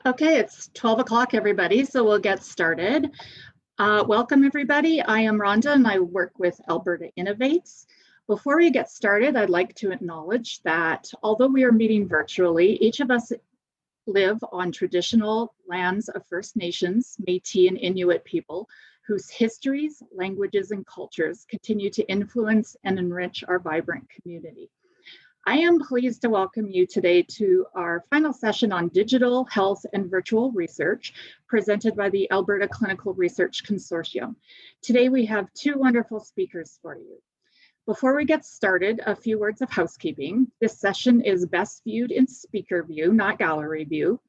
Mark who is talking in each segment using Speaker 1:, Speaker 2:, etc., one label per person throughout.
Speaker 1: Okay, it's 12 o'clock, everybody, so we'll get started. Welcome, everybody. I am Rhonda, and I work with Alberta Innovates. Before we get started, I'd like to acknowledge that although we are meeting virtually, each of us live on traditional lands of First Nations, Métis, and Inuit people whose histories, languages, and cultures continue to influence and enrich our vibrant community. I am pleased to welcome you today to our final session on digital health and virtual research presented by the Alberta Clinical Research Consortium. Today we have two wonderful speakers for you. Before we get started, a few words of housekeeping. This session is best viewed in speaker view, not gallery view.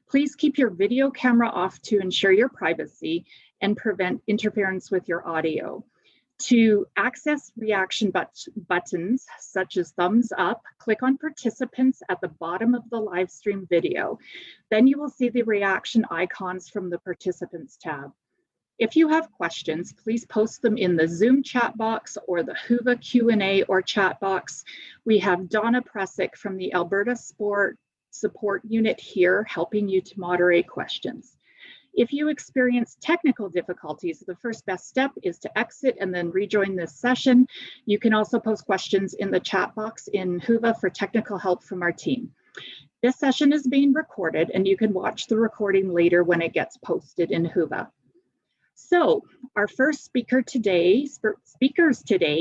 Speaker 1: Please keep your video camera off to ensure your privacy and prevent interference with your audio. To access reaction buttons, such as thumbs up, click on participants at the bottom of the live stream video. Then you will see the reaction icons from the participants tab. If you have questions, please post them in the Zoom chat box or the Whova Q&A or chat box. We have Donna Presick from the Alberta SPOR support unit here helping you to moderate questions. If you experience technical difficulties, the first best step is to exit and then rejoin this session. You can also post questions in the chat box in Whova for technical help from our team. This session is being recorded and you can watch the recording later when it gets posted in Whova. So our first speakers today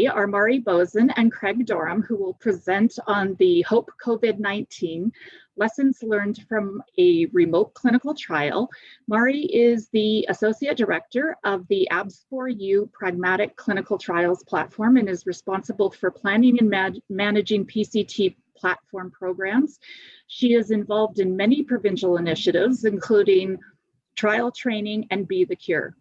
Speaker 1: are Mari Boesen and Craig Doram, who will present on the HOPE COVID-19 lessons learned from a remote clinical trial. Mari is the Associate Director of the SPOR Pragmatic Clinical Trials platform and is responsible for planning and managing PCT platform programs. She is involved in many provincial initiatives, including trial training and Be the Cure.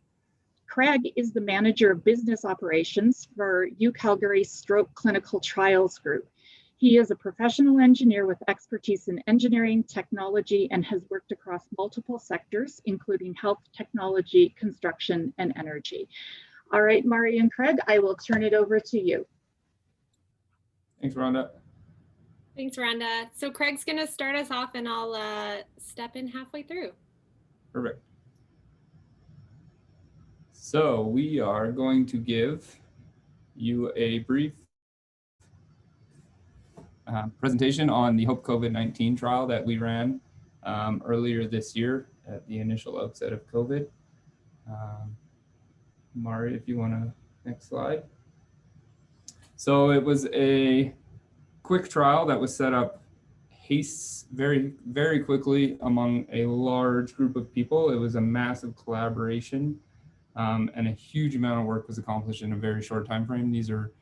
Speaker 1: Craig is the Manager of Business Operations for UCalgary Stroke Clinical Trials Group. He is a professional engineer with expertise in engineering, technology, and has worked across multiple sectors, including health, technology, construction, and energy. All right, Mari and Craig, I will turn it over to you.
Speaker 2: Thanks, Rhonda.
Speaker 3: Thanks, Rhonda. So Craig's going to start us off and I'll step in halfway through.
Speaker 2: Perfect. So we are going to give you a brief presentation on the HOPE COVID-19 trial that we ran earlier this year at the initial outset of COVID. Mari, if you want to, next slide. So it was a quick trial that was set up very, very quickly among a large group of people. It was a massive collaboration. And a huge amount of work was accomplished in a very short time frame. These are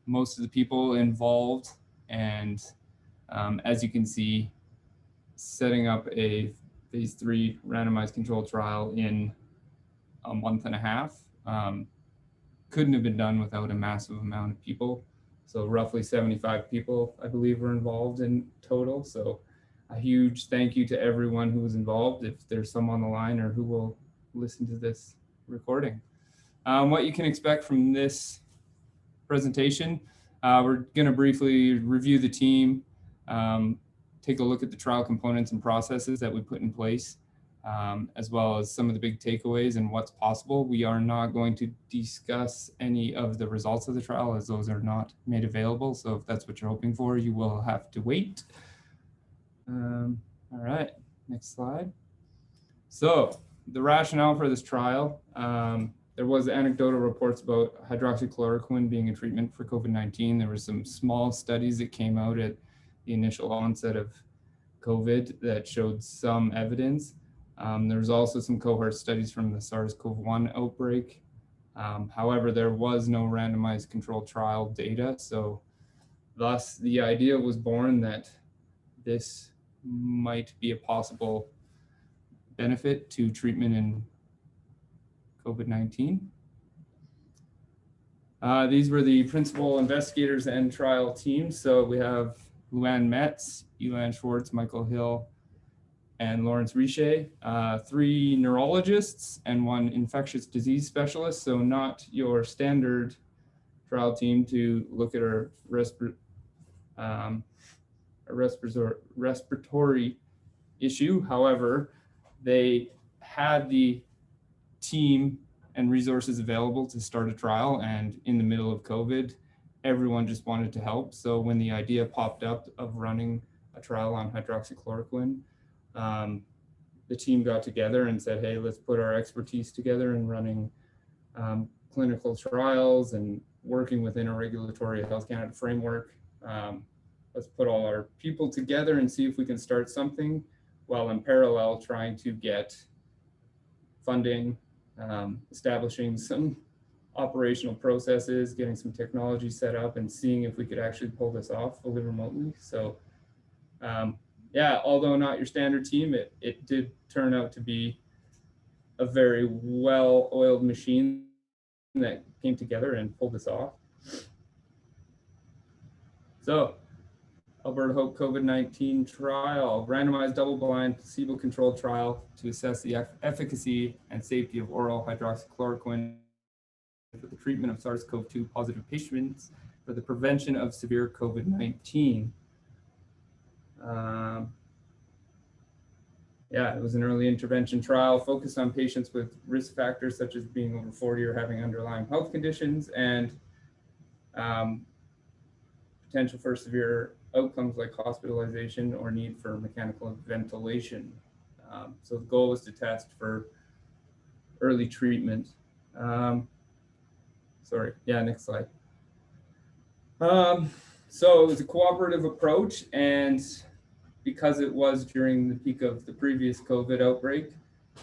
Speaker 2: most of the people involved, and as you can see, setting up a phase 3 randomized controlled trial in a month and a half couldn't have been done without a massive amount of people. So roughly 75 people, I believe, were involved in total. So a huge thank you to everyone who was involved. If there's some on the line or who will listen to this recording. What you can expect from this presentation, we're going to briefly review the team, take a look at the trial components and processes that we put in place, as well as some of the big takeaways and what's possible. We are not going to discuss any of the results of the trial as those are not made available. So if that's what you're hoping for, you will have to wait. All right, next slide. So the rationale for this trial, there was anecdotal reports about hydroxychloroquine being a treatment for COVID-19. There were some small studies that came out at the initial onset of COVID that showed some evidence. There was also some cohort studies from the SARS-CoV-1 outbreak. However, there was no randomized controlled trial data. So thus the idea was born that this might be a possible benefit to treatment in COVID-19. These were the principal investigators and trial teams. So we have Luann Metz, Elan Schwartz, Michael Hill, and Lawrence Richer, 3 neurologists and 1 infectious disease specialist. So not your standard trial team to look at our respiratory issue. However, they had the team and resources available to start a trial, and in the middle of COVID, everyone just wanted to help. So when the idea popped up of running a trial on hydroxychloroquine, the team got together and said, hey, let's put our expertise together in running clinical trials and working within a regulatory Health Canada framework. Let's put all our people together and see if we can start something, while in parallel trying to get funding, establishing some operational processes, getting some technology set up, and seeing if we could actually pull this off fully remotely. So yeah, although not your standard team, it did turn out to be a very well-oiled machine that came together and pulled this off. So, Alberta Hope COVID-19 trial, randomized double-blind placebo-controlled trial to assess the efficacy and safety of oral hydroxychloroquine for the treatment of SARS-CoV-2 positive patients for the prevention of severe COVID-19. Yeah, it was an early intervention trial focused on patients with risk factors such as being over 40 or having underlying health conditions, and potential for severe outcomes like hospitalization or need for mechanical ventilation. So the goal was to test for early treatment. Sorry, yeah, next slide. So it was a cooperative approach, and because it was during the peak of the previous COVID outbreak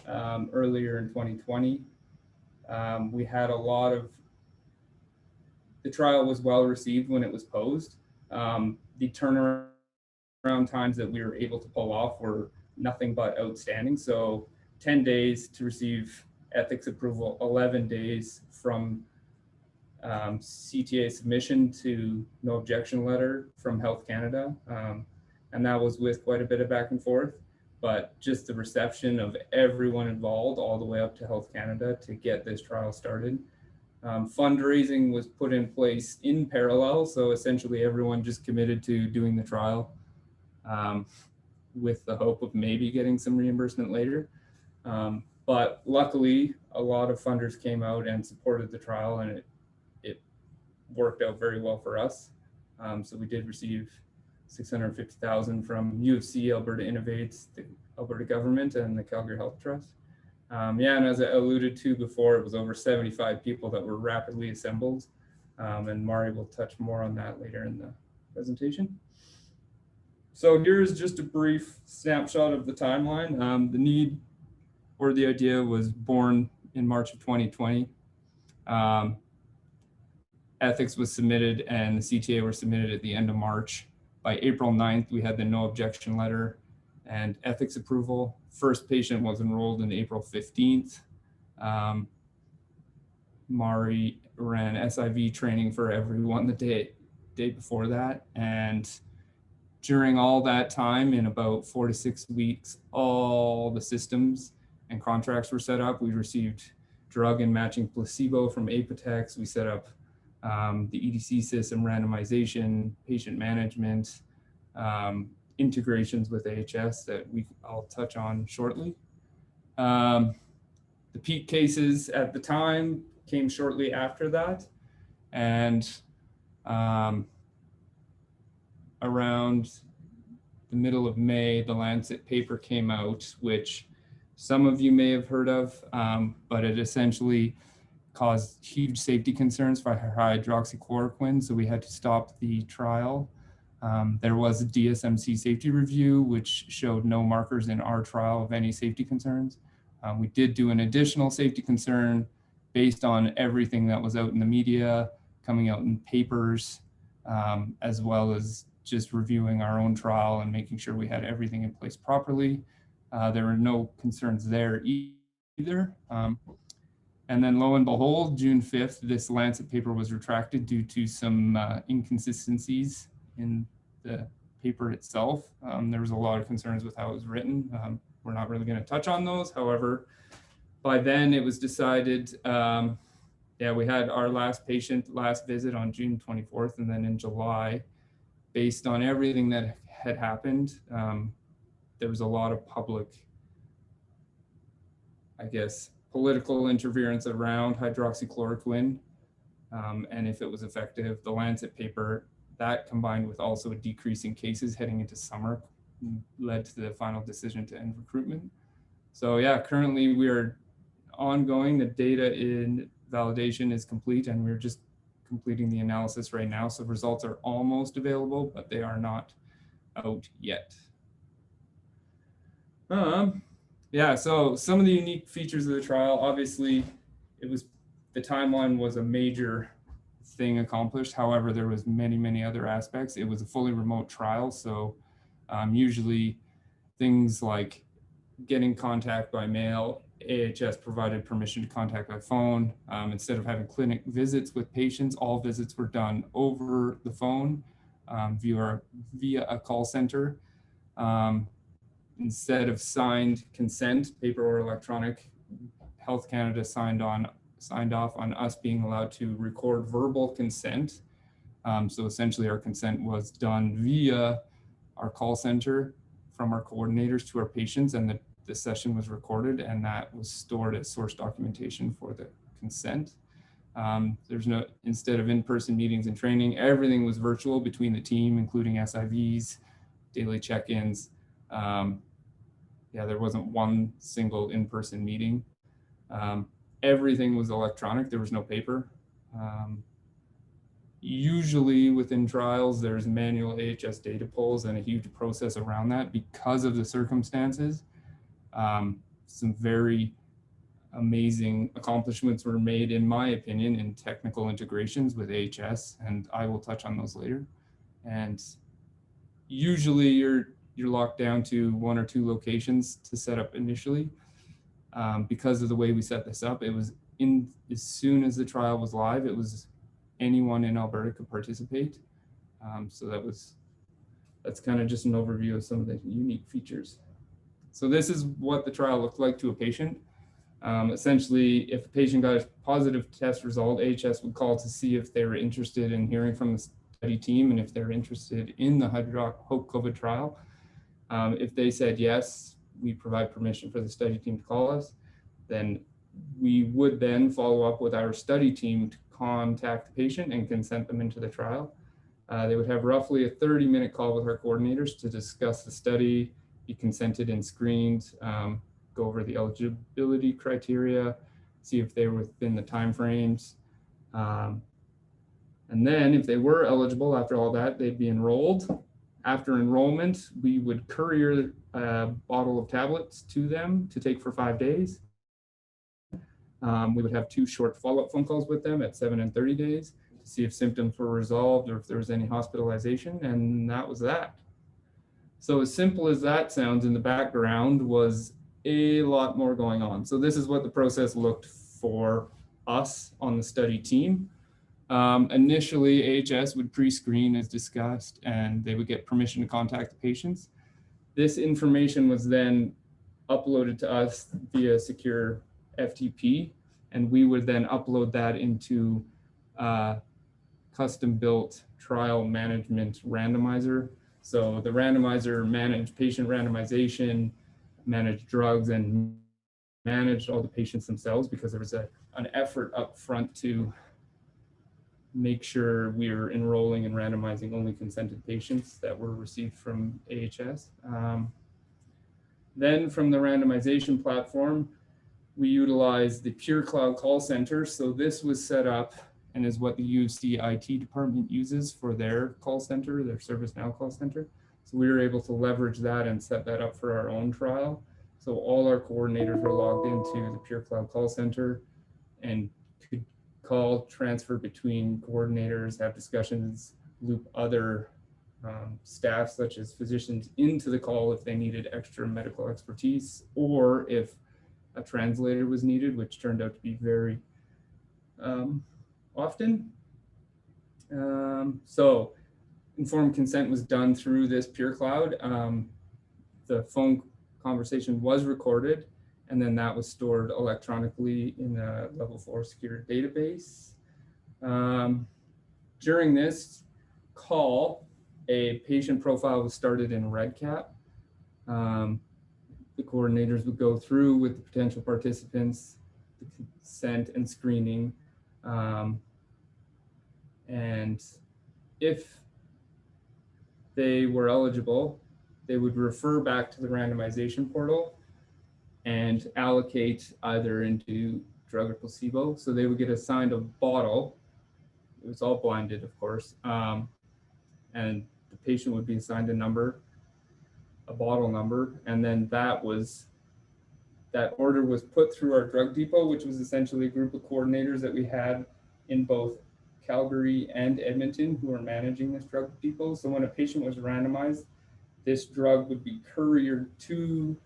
Speaker 2: earlier in 2020, we had a lot of, the trial was well received when it was posed. The turnaround times that we were able to pull off were nothing but outstanding. So 10 days to receive ethics approval, 11 days from CTA submission to no objection letter from Health Canada. And that was with quite a bit of back and forth, but just the reception of everyone involved all the way up to Health Canada to get this trial started. Fundraising was put in place in parallel, so essentially everyone just committed to doing the trial with the hope of maybe getting some reimbursement later. But luckily, a lot of funders came out and supported the trial, and it worked out very well for us. So we did receive $650,000 from U of C, Alberta Innovates, the Alberta government, and the Calgary Health Trust. Yeah, and as I alluded to before, it was over 75 people that were rapidly assembled. And Mari will touch more on that later in the presentation. So here's just a brief snapshot of the timeline. The need or the idea was born in March of 2020. Ethics was submitted and the CTA were submitted at the end of March. By April 9th, we had the no objection letter and ethics approval. First patient was enrolled in April 15th. Mari ran SIV training for everyone the day before that. And during all that time, in about 4 to 6 weeks, all the systems and contracts were set up. We received drug and matching placebo from Apotex. We set up the EDC system, randomization, patient management, integrations with AHS that I'll touch on shortly. The peak cases at the time came shortly after that. And around the middle of May, the Lancet paper came out, which some of you may have heard of, but it essentially caused huge safety concerns for hydroxychloroquine, so we had to stop the trial. There was a DSMC safety review, which showed no markers in our trial of any safety concerns. We did do an additional safety concern based on everything that was out in the media, coming out in papers, as well as just reviewing our own trial and making sure we had everything in place properly. There were no concerns there either. And then lo and behold, June 5th, this Lancet paper was retracted due to some inconsistencies in the paper itself. There was a lot of concerns with how it was written. We're not really going to touch on those. However, by then it was decided, yeah, we had our last visit on June 24th, and then in July, based on everything that had happened, there was a lot of public I guess, political interference around hydroxychloroquine and if it was effective. The Lancet paper, that combined with also a decrease in cases heading into summer, led to the final decision to end recruitment. So yeah, currently we are ongoing. The data in validation is complete, and we're just completing the analysis right now. So results are almost available, but they are not out yet. Yeah, so some of the unique features of the trial, obviously, the timeline was a major thing accomplished. However, there was many other aspects. It was a fully remote trial, so usually things like getting contact by mail, AHS provided permission to contact by phone. Instead of having clinic visits with patients, all visits were done over the phone via a call center. Instead of signed consent, paper or electronic, Health Canada signed off on us being allowed to record verbal consent. So essentially our consent was done via our call center from our coordinators to our patients, and the session was recorded, and that was stored as source documentation for the consent. Instead of in-person meetings and training, everything was virtual between the team, including SIVs, daily check-ins. There wasn't one single in-person meeting. Everything was electronic. There was no paper. Usually within trials, there's manual AHS data pulls and a huge process around that because of the circumstances. Some very amazing accomplishments were made, in my opinion, in technical integrations with AHS, and I will touch on those later. And usually you're locked down to 1 or 2 locations to set up initially. Because of the way we set this up, it was as soon as the trial was live, it was anyone in Alberta could participate. So that's kind of just an overview of some of the unique features. So this is what the trial looked like to a patient. Essentially, if a patient got a positive test result, AHS would call to see if they were interested in hearing from the study team and if they're interested in the HOPE COVID trial. If they said yes, we provide permission for the study team to call us. Then we would then follow up with our study team to contact the patient and consent them into the trial. They would have roughly a 30-minute call with our coordinators to discuss the study, be consented and screened, go over the eligibility criteria, see if they were within the timeframes. And then if they were eligible after all that, they'd be enrolled. After enrollment, we would courier a bottle of tablets to them to take for 5 days. We would have 2 short follow-up phone calls with them at 7 and 30 days to see if symptoms were resolved or if there was any hospitalization, and that was that. So as simple as that sounds, in the background was a lot more going on. So this is what the process looked for us on the study team. Initially, AHS would pre-screen as discussed, and they would get permission to contact the patients. This information was then uploaded to us via secure FTP, and we would then upload that into a custom-built trial management randomizer. So the randomizer managed patient randomization, managed drugs, and managed all the patients themselves, because there was an effort up front to make sure we are enrolling and randomizing only consented patients that were received from AHS. Then from the randomization platform, we utilized the Pure Cloud call center. So this was set up and is what the UC IT department uses for their call center, their ServiceNow call center. So we were able to leverage that and set that up for our own trial. So all our coordinators were logged into the Pure Cloud call center and could call, transfer between coordinators, have discussions, loop other staff such as physicians into the call if they needed extra medical expertise, or if a translator was needed, which turned out to be very often. So informed consent was done through this Pure Cloud. The phone conversation was recorded, and then that was stored electronically in a level 4 secure database. During this call, a patient profile was started in REDCap. the coordinators would go through with the potential participants, the consent and screening. And if they were eligible, they would refer back to the randomization portal and allocate either into drug or placebo. So they would get assigned a bottle. It was all blinded, of course. And the patient would be assigned a number, a bottle number, and then that order was put through our drug depot, which was essentially a group of coordinators that we had in both Calgary and Edmonton who are managing this drug depot. So when a patient was randomized, this drug would be couriered to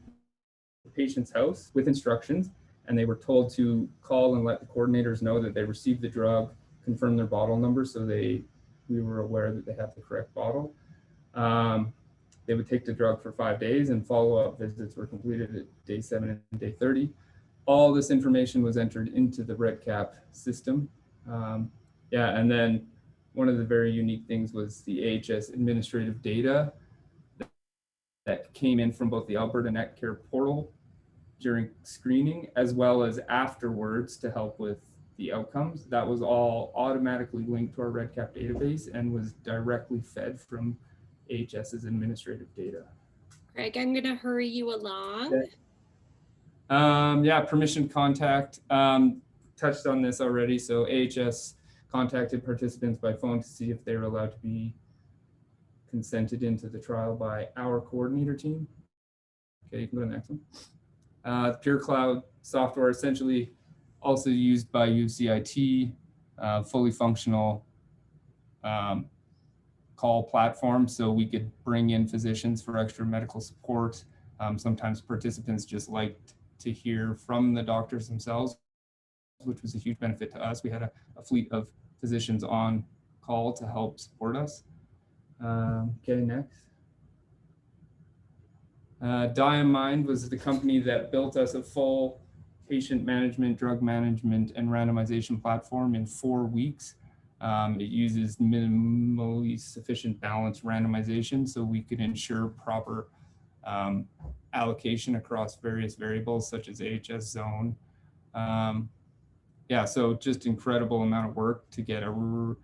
Speaker 2: the patient's house with instructions, and they were told to call and let the coordinators know that they received the drug, confirm their bottle number, so we were aware that they had the correct bottle. They would take the drug for 5 days, and follow-up visits were completed at day 7 and day 30. All this information was entered into the REDCap system. And then one of the very unique things was the AHS administrative data that came in from both the Alberta NetCare portal during screening, as well as afterwards to help with the outcomes. That was all automatically linked to our REDCap database and was directly fed from AHS's administrative data.
Speaker 3: Craig, I'm going to hurry you along.
Speaker 2: Okay. Permission contact. Touched on this already. So AHS contacted participants by phone to see if they were allowed to be consented into the trial by our coordinator team. Okay, you can go to the next one. The Pure Cloud software, essentially also used by UCIT, fully functional call platform, so we could bring in physicians for extra medical support. Sometimes participants just liked to hear from the doctors themselves, which was a huge benefit to us. We had a fleet of physicians on call to help support us. Okay, next. Diamind was the company that built us a full patient management, drug management, and randomization platform in 4 weeks. It uses minimally sufficient balanced randomization so we could ensure proper allocation across various variables such as AHS zone. So just incredible amount of work to get a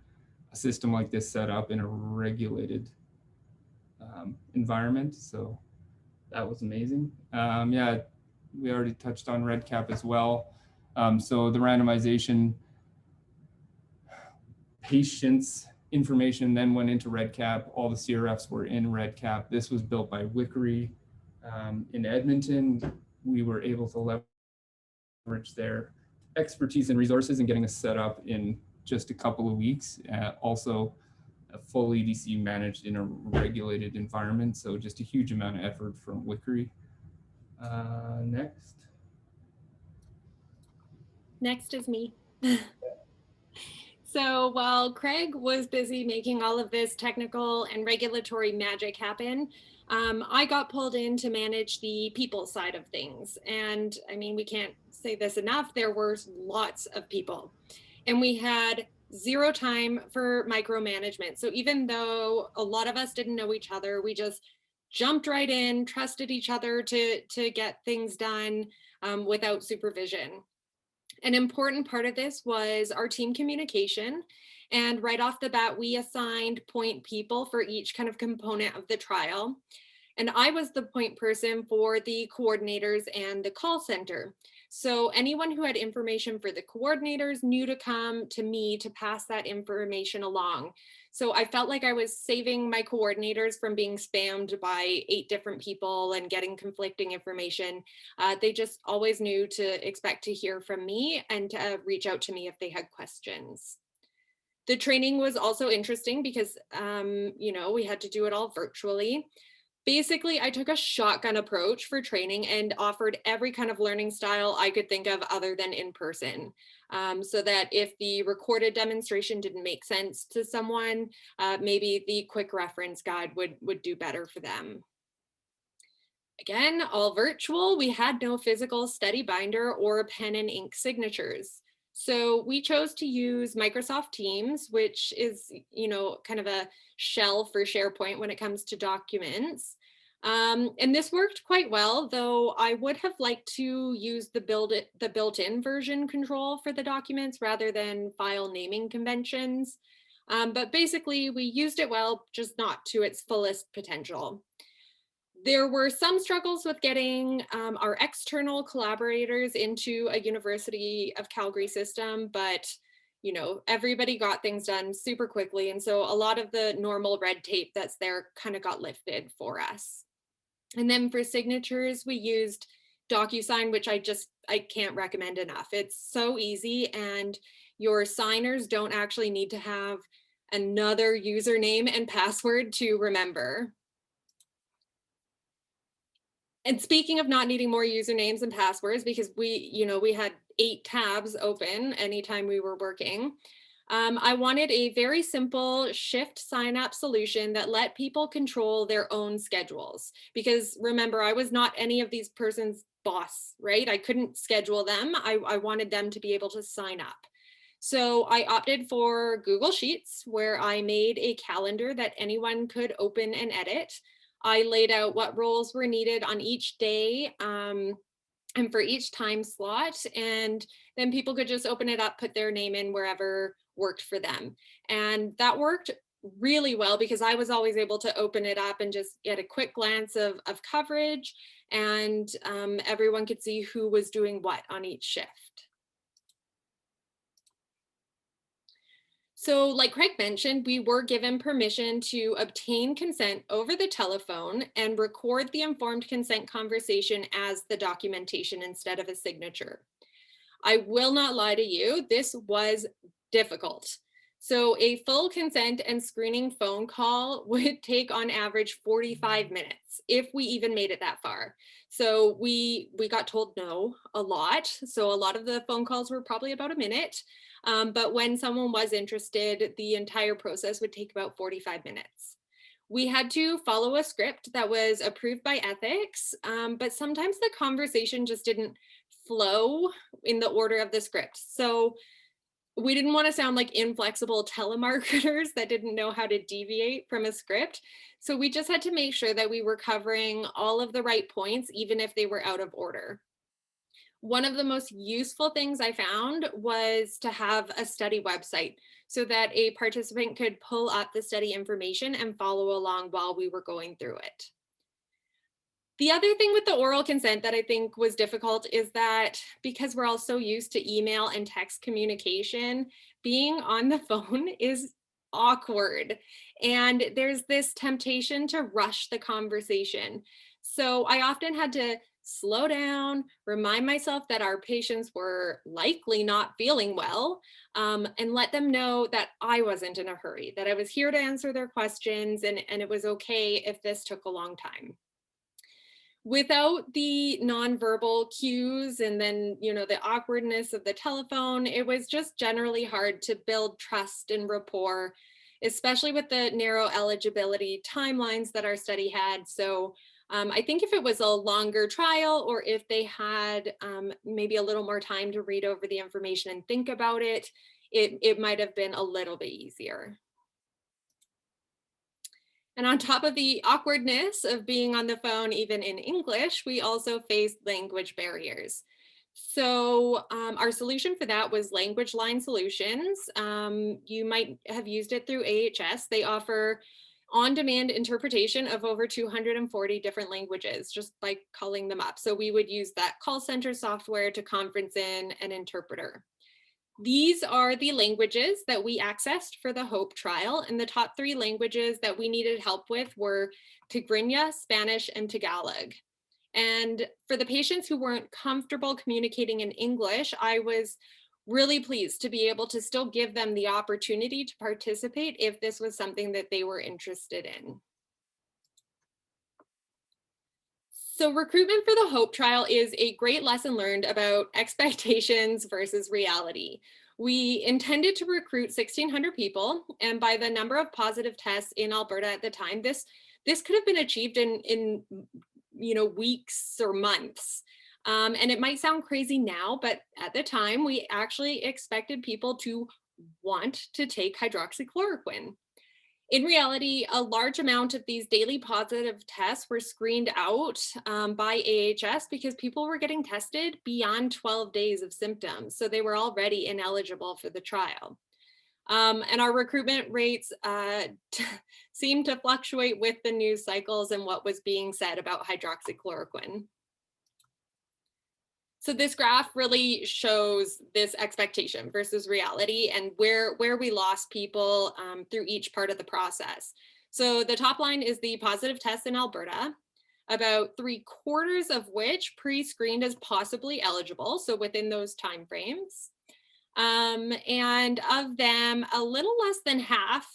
Speaker 2: system like this set up in a regulated environment. So that was amazing. We already touched on REDCap as well. So the randomization patients information then went into REDCap. All the CRFs were in REDCap. This was built by Wickery in Edmonton. We were able to leverage their expertise and resources in getting us set up in just a couple of weeks. Also, a full EDC managed in a regulated environment. So just a huge amount of effort from Wickery. Next.
Speaker 3: Next is me. So while Craig was busy making all of this technical and regulatory magic happen, I got pulled in to manage the people side of things. And I mean, we can't say this enough, there were lots of people. And we had zero time for micromanagement. So even though a lot of us didn't know each other, we just jumped right in, trusted each other to get things done without supervision. An important part of this was our team communication. And right off the bat, we assigned point people for each kind of component of the trial. And I was the point person for the coordinators and the call center. So anyone who had information for the coordinators knew to come to me to pass that information along. So I felt like I was saving my coordinators from being spammed by 8 different people and getting conflicting information. They just always knew to expect to hear from me and to reach out to me if they had questions. The training was also interesting because, we had to do it all virtually. Basically, I took a shotgun approach for training and offered every kind of learning style I could think of other than in person, so that if the recorded demonstration didn't make sense to someone, maybe the quick reference guide would do better for them. Again, all virtual. We had no physical study binder or pen and ink signatures. So we chose to use Microsoft Teams, which is, kind of a shell for SharePoint when it comes to documents. And this worked quite well, though I would have liked to use the built-in version control for the documents rather than file naming conventions. But basically, we used it well, just not to its fullest potential. There were some struggles with getting our external collaborators into a University of Calgary system, but you know, everybody got things done super quickly. And so a lot of the normal red tape that's there kind of got lifted for us. And then for signatures, we used DocuSign, which I can't recommend enough. It's so easy, and your signers don't actually need to have another username and password to remember. And speaking of not needing more usernames and passwords, because we had 8 tabs open anytime we were working, I wanted a very simple shift sign-up solution that let people control their own schedules. Because remember, I was not any of these person's boss, right? I couldn't schedule them. I wanted them to be able to sign up. So I opted for Google Sheets, where I made a calendar that anyone could open and edit. I laid out what roles were needed on each day and for each time slot, and then people could just open it up, put their name in wherever worked for them. And that worked really well because I was always able to open it up and just get a quick glance of coverage, and everyone could see who was doing what on each shift. So like Craig mentioned, we were given permission to obtain consent over the telephone and record the informed consent conversation as the documentation instead of a signature. I will not lie to you, this was difficult. So a full consent and screening phone call would take on average 45 minutes, if we even made it that far. So we got told no a lot. So a lot of the phone calls were probably about a minute. But when someone was interested, the entire process would take about 45 minutes. We had to follow a script that was approved by ethics, but sometimes the conversation just didn't flow in the order of the script. So we didn't want to sound like inflexible telemarketers that didn't know how to deviate from a script. So we just had to make sure that we were covering all of the right points, even if they were out of order. One of the most useful things I found was to have a study website so that a participant could pull up the study information and follow along while we were going through it. The other thing with the oral consent that I think was difficult is that because we're all so used to email and text communication, being on the phone is awkward. And there's this temptation to rush the conversation. So I often had to slow down, remind myself that our patients were likely not feeling well, and let them know that I wasn't in a hurry, that I was here to answer their questions, and it was okay if this took a long time. Without the nonverbal cues and then, the awkwardness of the telephone, it was just generally hard to build trust and rapport, especially with the narrow eligibility timelines that our study had. So I think if it was a longer trial, or if they had maybe a little more time to read over the information and think about it, it might have been a little bit easier. And on top of the awkwardness of being on the phone, even in English, we also faced language barriers. So our solution for that was Language Line Solutions. You might have used it through AHS. They offer on-demand interpretation of over 240 different languages just by calling them up. So we would use that call center software to conference in an interpreter. These are the languages that we accessed for the HOPE trial, and the top 3 languages that we needed help with were Tigrinya, Spanish, and Tagalog. And for the patients who weren't comfortable communicating in English, I was really pleased to be able to still give them the opportunity to participate if this was something that they were interested in. So recruitment for the HOPE trial is a great lesson learned about expectations versus reality. We intended to recruit 1,600 people, and by the number of positive tests in Alberta at the time, this could have been achieved in weeks or months. And it might sound crazy now, but at the time, we actually expected people to want to take hydroxychloroquine. In reality, a large amount of these daily positive tests were screened out by AHS because people were getting tested beyond 12 days of symptoms. So they were already ineligible for the trial. And our recruitment rates seem to fluctuate with the news cycles and what was being said about hydroxychloroquine. So this graph really shows this expectation versus reality and where we lost people through each part of the process. So the top line is the positive tests in Alberta, about 3/4 of which pre-screened as possibly eligible, so within those timeframes. And of them, a little less than half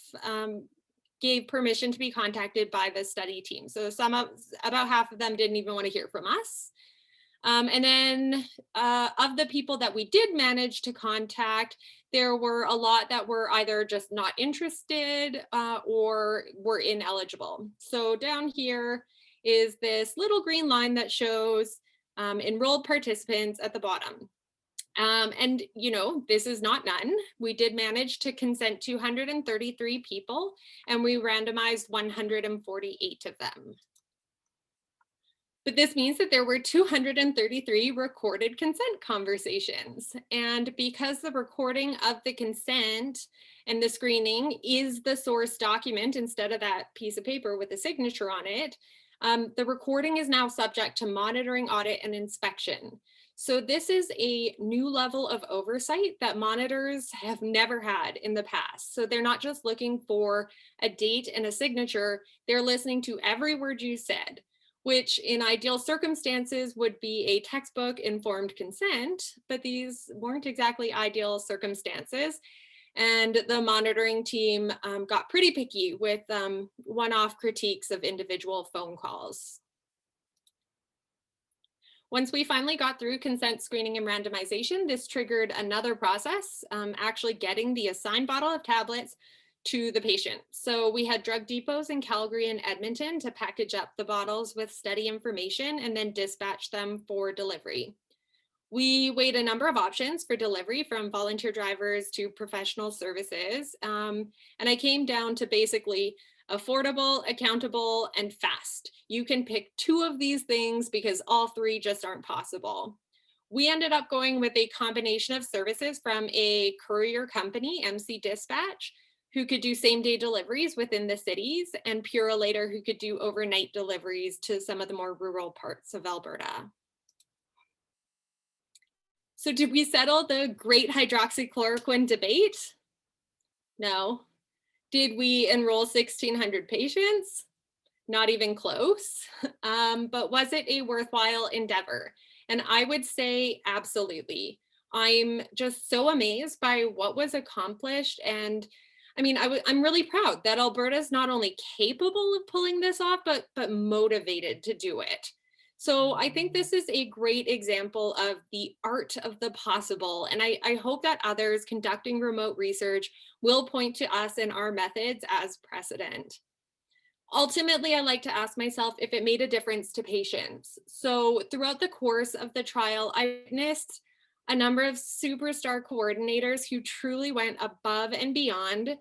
Speaker 3: gave permission to be contacted by the study team. So about half of them didn't even want to hear from us. And then of the people that we did manage to contact, there were a lot that were either just not interested or were ineligible. So down here is this little green line that shows enrolled participants at the bottom. And, you know, this is not none. We did manage to consent 233 people, and we randomized 148 of them. But this means that there were 233 recorded consent conversations. And because the recording of the consent and the screening is the source document instead of that piece of paper with a signature on it, the recording is now subject to monitoring, audit, and inspection. So this is a new level of oversight that monitors have never had in the past. So they're not just looking for a date and a signature, they're listening to every word you said, which in ideal circumstances would be a textbook informed consent, but these weren't exactly ideal circumstances. And the monitoring team got pretty picky with one-off critiques of individual phone calls. Once we finally got through consent screening and randomization, this triggered another process, actually getting the assigned bottle of tablets to the patient. So we had drug depots in Calgary and Edmonton to package up the bottles with study information and then dispatch them for delivery. We weighed a number of options for delivery, from volunteer drivers to professional services. And I came down to basically affordable, accountable, and fast. You can pick 2 of these things because all 3 just aren't possible. We ended up going with a combination of services from a courier company, MC Dispatch, who could do same-day deliveries within the cities, and Purolator, who could do overnight deliveries to some of the more rural parts of Alberta. So did we settle the great hydroxychloroquine debate? No. Did we enroll 1,600 patients? Not even close. But was it a worthwhile endeavor? And I would say absolutely. I'm just so amazed by what was accomplished, and I mean, I'm really proud that Alberta is not only capable of pulling this off, but motivated to do it. So I think this is a great example of the art of the possible. And I hope that others conducting remote research will point to us and our methods as precedent. Ultimately, I like to ask myself if it made a difference to patients. So throughout the course of the trial, I witnessed a number of superstar coordinators who truly went above and beyond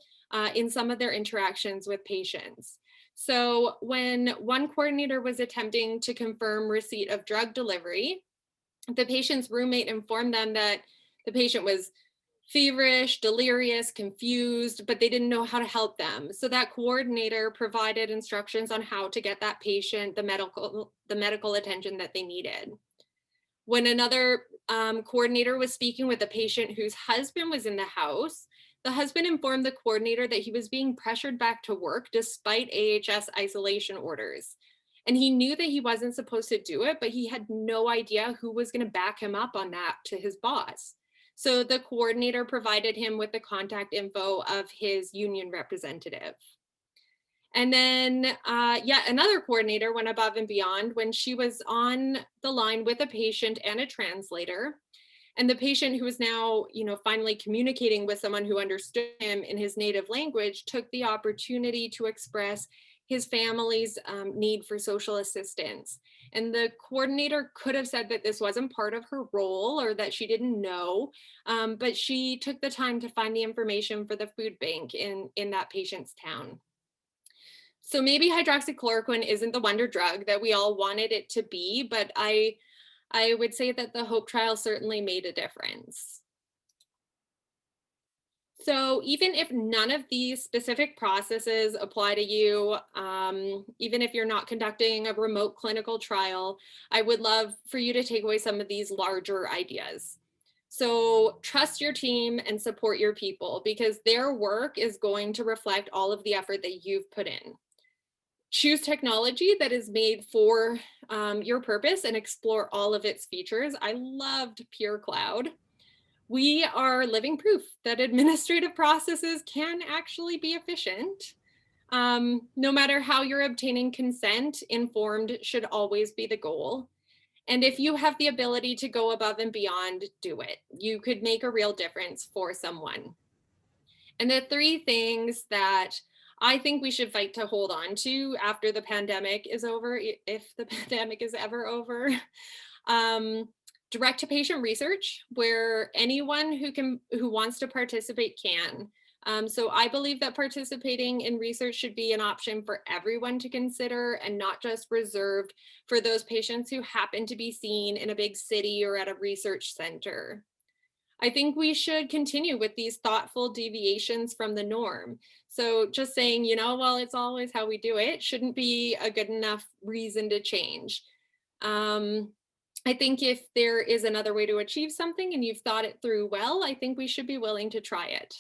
Speaker 3: in some of their interactions with patients. So when one coordinator was attempting to confirm receipt of drug delivery, the patient's roommate informed them that the patient was feverish, delirious, confused, but they didn't know how to help them. So that coordinator provided instructions on how to get that patient the medical attention that they needed. When another coordinator was speaking with a patient whose husband was in the house, the husband informed the coordinator that he was being pressured back to work despite AHS isolation orders. And he knew that he wasn't supposed to do it, but he had no idea who was going to back him up on that to his boss. So the coordinator provided him with the contact info of his union representative. And then yet another coordinator went above and beyond when she was on the line with a patient and a translator. And the patient, who was now, finally communicating with someone who understood him in his native language, took the opportunity to express his family's need for social assistance. And the coordinator could have said that this wasn't part of her role or that she didn't know, but she took the time to find the information for the food bank in that patient's town. So maybe hydroxychloroquine isn't the wonder drug that we all wanted it to be, but I would say that the HOPE trial certainly made a difference. So even if none of these specific processes apply to you, even if you're not conducting a remote clinical trial, I would love for you to take away some of these larger ideas. So trust your team and support your people, because their work is going to reflect all of the effort that you've put in. Choose technology that is made for your purpose and explore all of its features. I loved Pure Cloud. We are living proof that administrative processes can actually be efficient. No matter how you're obtaining consent, informed should always be the goal. And if you have the ability to go above and beyond, do it. You could make a real difference for someone. And the three things that I think we should fight to hold on to after the pandemic is over, if the pandemic is ever over. Direct to patient research, where anyone who wants to participate can. So I believe that participating in research should be an option for everyone to consider, and not just reserved for those patients who happen to be seen in a big city or at a research center. I think we should continue with these thoughtful deviations from the norm. So just saying, well, it's always how we do it, shouldn't be a good enough reason to change. I think if there is another way to achieve something and you've thought it through well, I think we should be willing to try it.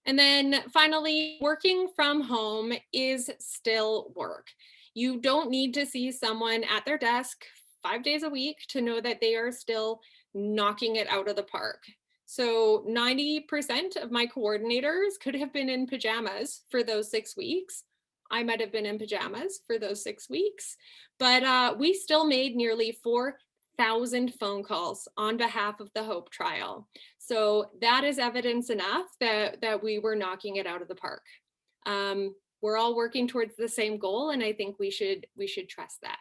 Speaker 3: And then finally, working from home is still work. You don't need to see someone at their desk 5 days a week to know that they are still knocking it out of the park. So 90% of my coordinators could have been in pajamas for those 6 weeks. I might have been in pajamas for those 6 weeks, but we still made nearly 4,000 phone calls on behalf of the HOPE trial. So that is evidence enough that we were knocking it out of the park. We're all working towards the same goal, and I think we should trust that.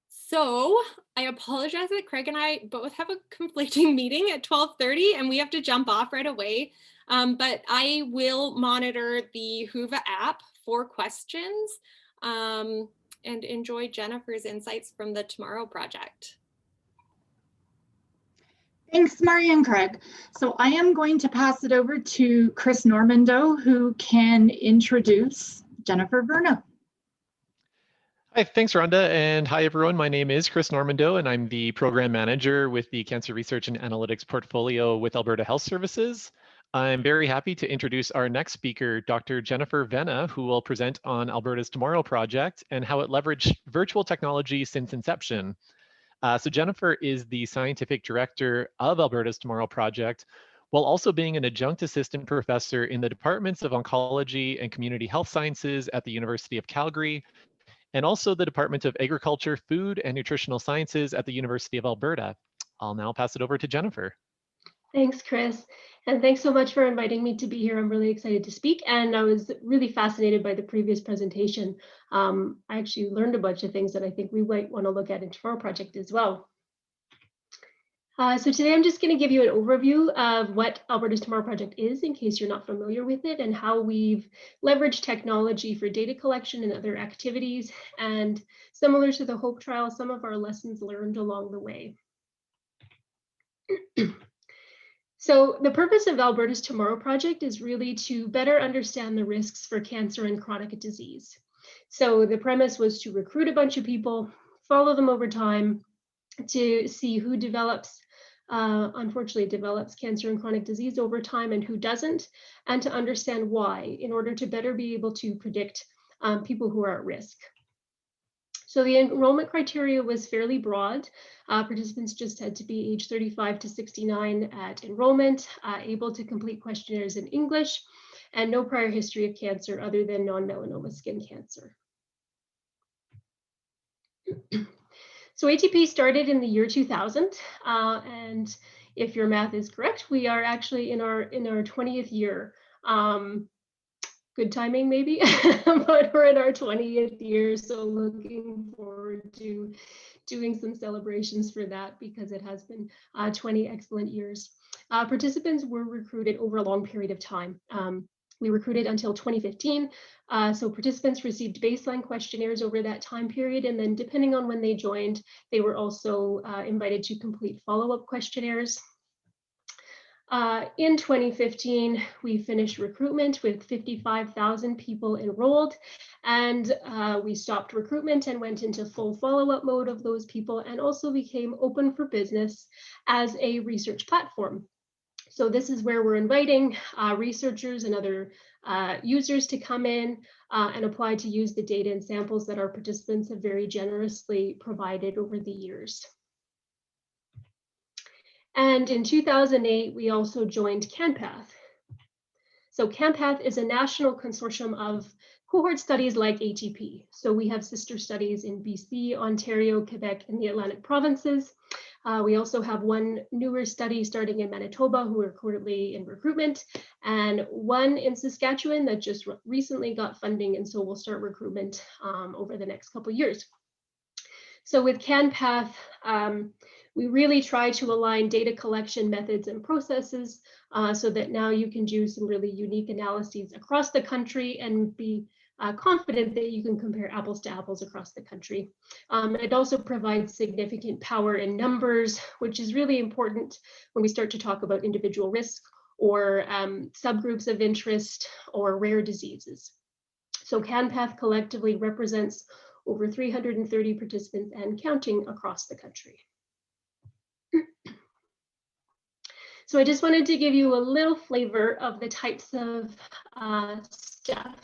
Speaker 3: So I apologize that Craig and I both have a conflicting meeting at 12:30 and we have to jump off right away. But I will monitor the Whova app for questions and enjoy Jennifer's insights from the Tomorrow Project.
Speaker 1: Thanks, Mari and Craig. So I am going to pass it over to Chris Normando, who can introduce Jennifer Vena.
Speaker 4: Hi, thanks, Rhonda, and hi, everyone. My name is Chris Normando, and I'm the Program Manager with the Cancer Research and Analytics portfolio with Alberta Health Services. I'm very happy to introduce our next speaker, Dr. Jennifer Vena, who will present on Alberta's Tomorrow Project and how it leveraged virtual technology since inception. So Jennifer is the Scientific Director of Alberta's Tomorrow Project, while also being an adjunct assistant professor in the Departments of Oncology and Community Health Sciences at the University of Calgary, and also the Department of Agriculture, Food, and Nutritional Sciences at the University of Alberta. I'll now pass it over to Jennifer.
Speaker 5: Thanks, Chris. And thanks so much for inviting me to be here. I'm really excited to speak. And I was really fascinated by the previous presentation. I actually learned a bunch of things that I think we might want to look at in Tomorrow Project as well. So today I'm just going to give you an overview of what Alberta's Tomorrow Project is, in case you're not familiar with it, and how we've leveraged technology for data collection and other activities. And similar to the HOPE trial, some of our lessons learned along the way. So the purpose of Alberta's Tomorrow Project is really to better understand the risks for cancer and chronic disease. So the premise was to recruit a bunch of people, follow them over time to see who unfortunately develops cancer and chronic disease over time and who doesn't, and to understand why, in order to better be able to predict people who are at risk. So the enrollment criteria was fairly broad. Participants just had to be age 35 to 69 at enrollment, able to complete questionnaires in English, and no prior history of cancer other than non-melanoma skin cancer. So ATP started in the year 2000, and if your math is correct, we are actually in our 20th year. Good timing, maybe, but we're in our 20th year, so looking forward to doing some celebrations for that, because it has been 20 excellent years. Participants were recruited over a long period of time. We recruited until 2015. So participants received baseline questionnaires over that time period. And then depending on when they joined, they were also invited to complete follow-up questionnaires. In 2015, we finished recruitment with 55,000 people enrolled, and we stopped recruitment and went into full follow-up mode of those people, and also became open for business as a research platform. So this is where we're inviting researchers and other users to come in and apply to use the data and samples that our participants have very generously provided over the years. And in 2008, we also joined CanPath. So CanPath is a national consortium of cohort studies like ATP. So we have sister studies in BC, Ontario, Quebec, and the Atlantic provinces. We also have one newer study starting in Manitoba, who are currently in recruitment, and one in Saskatchewan that just recently got funding, and so we'll start recruitment over the next couple of years. So with CanPath, we really try to align data collection methods and processes so that now you can do some really unique analyses across the country and be confident that you can compare apples to apples across the country. It also provides significant power in numbers, which is really important when we start to talk about individual risk or subgroups of interest or rare diseases. So CanPath collectively represents over 330 participants and counting across the country. So I just wanted to give you a little flavor of the types of stuff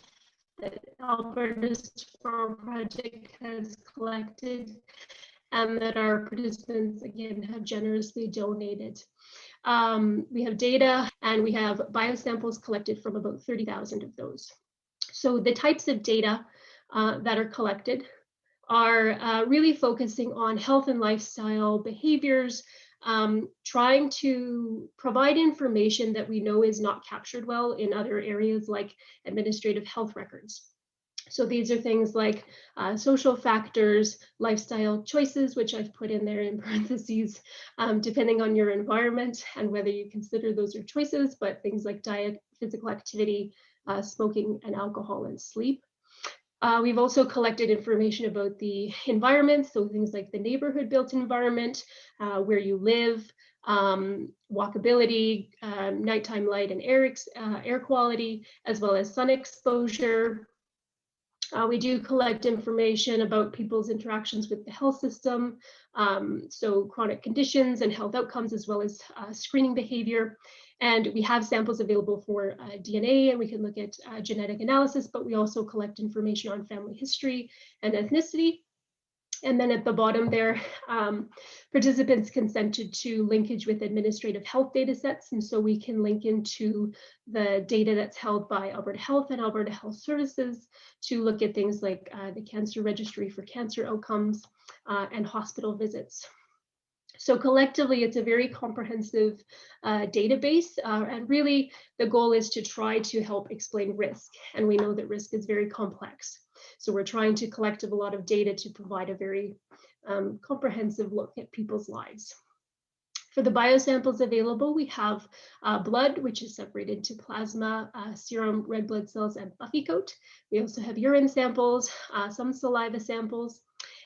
Speaker 5: that Alberta's SPOR project has collected and that our participants, again, have generously donated. We have data and we have biosamples collected from about 30,000 of those. So the types of data that are collected are really focusing on health and lifestyle behaviors, trying to provide information that we know is not captured well in other areas like administrative health records. So these are things like social factors, lifestyle choices, which I've put in there in parentheses, depending on your environment and whether you consider those are choices, but things like diet, physical activity, smoking, and alcohol and sleep. We've also collected information about the environment, so things like the neighborhood built environment, where you live, walkability, nighttime light and air quality, as well as sun exposure. We do collect information about people's interactions with the health system, so chronic conditions and health outcomes, as well as screening behavior. And we have samples available for DNA, and we can look at genetic analysis, but we also collect information on family history and ethnicity. And then at the bottom there, participants consented to linkage with administrative health data sets. And so we can link into the data that's held by Alberta Health and Alberta Health Services to look at things like the Cancer Registry for cancer outcomes and hospital visits. So collectively, it's a very comprehensive database, and really the goal is to try to help explain risk. And we know that risk is very complex. So we're trying to collect a lot of data to provide a very comprehensive look at people's lives. For the biosamples available, we have blood, which is separated to plasma, serum, red blood cells, and buffy coat. We also have urine samples, some saliva samples.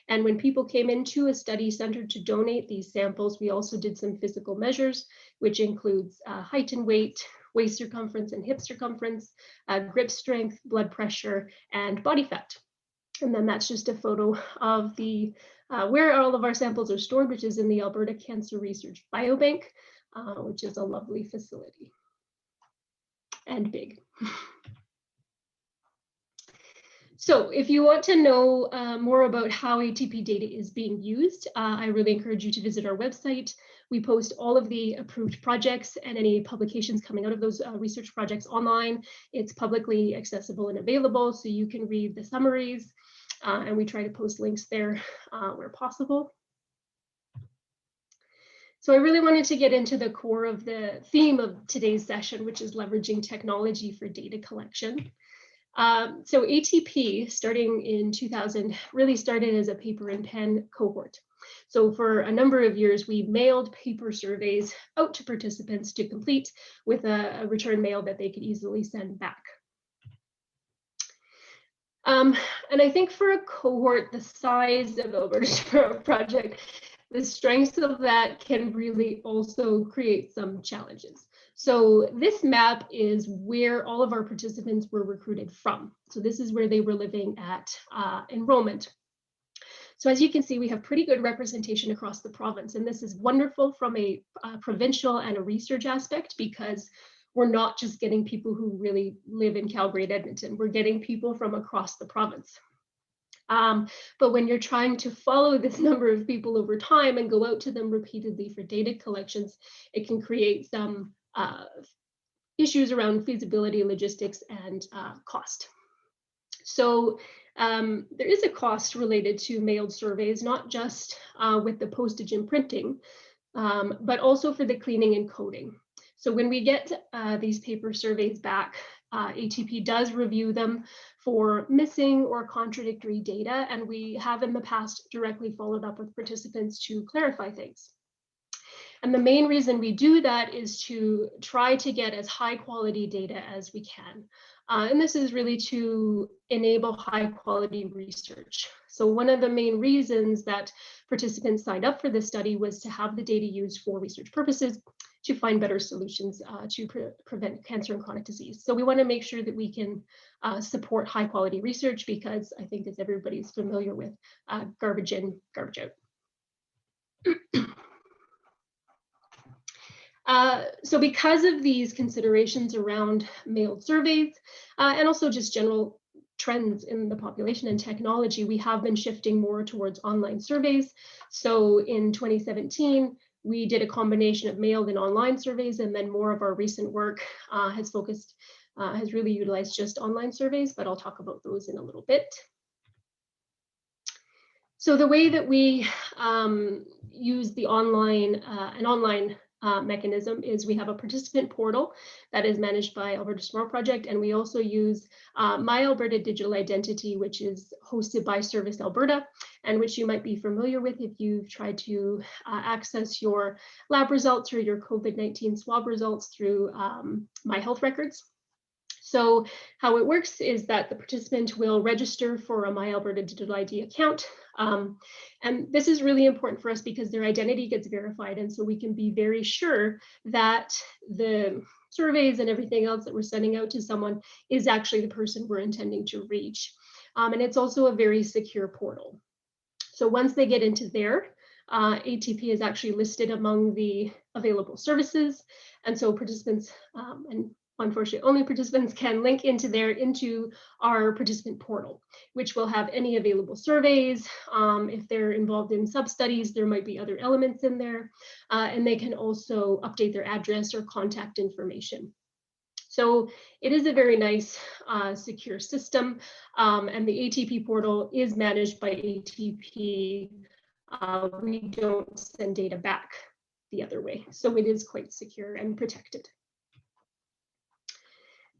Speaker 5: And when people came into a study center to donate these samples, we also did some physical measures, which includes height and weight, waist circumference and hip circumference, grip strength, blood pressure, and body fat. And then that's just a photo of the where all of our samples are stored, which is in the Alberta Cancer Research Biobank, which is a lovely facility and big. So if you want to know more about how ATP data is being used, I really encourage you to visit our website. We post all of the approved projects and any publications coming out of those research projects online. It's publicly accessible and available, so you can read the summaries, and we try to post links there where possible. So I really wanted to get into the core of the theme of today's session, which is leveraging technology for data collection. So ATP, starting in 2000, really started as a paper and pen cohort. So for a number of years, we mailed paper surveys out to participants to complete with a return mail that they could easily send back. And I think for a cohort the size of Alberta SPOR project, the strengths of that can really also create some challenges. So this map is where all of our participants were recruited from. So this is where they were living at enrollment. So as you can see, we have pretty good representation across the province, and this is wonderful from a provincial and a research aspect, because we're not just getting people who really live in Calgary and Edmonton, we're getting people from across the province. But when you're trying to follow this number of people over time and go out to them repeatedly for data collections, it can create some issues around feasibility, logistics, and cost. So there is a cost related to mailed surveys, not just with the postage and printing, but also for the cleaning and coding. So when we get these paper surveys back, ATP does review them for missing or contradictory data, and we have in the past directly followed up with participants to clarify things. And the main reason we do that is to try to get as high quality data as we can. And this is really to enable high quality research. So one of the main reasons that participants signed up for this study was to have the data used for research purposes, to find better solutions to prevent cancer and chronic disease. So we want to make sure that we can support high quality research, because I think, as everybody's familiar with, garbage in, garbage out. So because of these considerations around mailed surveys and also just general trends in the population and technology, we have been shifting more towards online surveys. So in 2017, we did a combination of mailed and online surveys, and then more of our recent work has really utilized just online surveys, but I'll talk about those in a little bit. So the way that we use the online mechanism is we have a participant portal that is managed by Alberta SPOR project, and we also use My Alberta Digital Identity, which is hosted by Service Alberta, and which you might be familiar with if you've tried to access your lab results or your COVID-19 swab results through My Health Records. So how it works is that the participant will register for a My Alberta Digital ID account. And this is really important for us because their identity gets verified. And so we can be very sure that the surveys and everything else that we're sending out to someone is actually the person we're intending to reach. And it's also a very secure portal. So once they get into there, ATP is actually listed among the available services. And so participants, and unfortunately, only participants can link into our participant portal, which will have any available surveys. If they're involved in sub-studies, there might be other elements in there, and they can also update their address or contact information. So it is a very nice, secure system, and the ATP portal is managed by ATP. We don't send data back the other way, so it is quite secure and protected.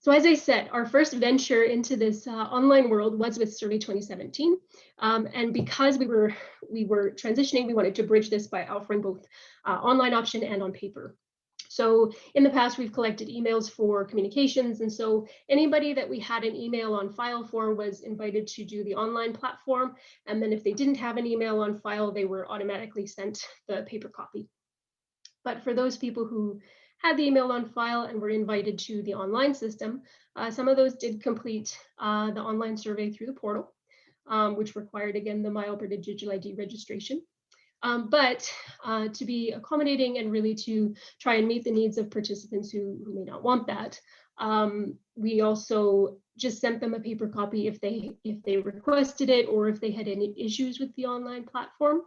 Speaker 5: So as I said, our first venture into this online world was with Survey 2017. And because we were transitioning, we wanted to bridge this by offering both online option and on paper. So in the past, we've collected emails for communications. And so anybody that we had an email on file for was invited to do the online platform. And then if they didn't have an email on file, they were automatically sent the paper copy. But for those people who had the email on file and were invited to the online system, some of those did complete the online survey through the portal, which required, again, the My Alberta Digital ID registration. But to be accommodating and really to try and meet the needs of participants who may not want that, we also just sent them a paper copy if they requested it or if they had any issues with the online platform.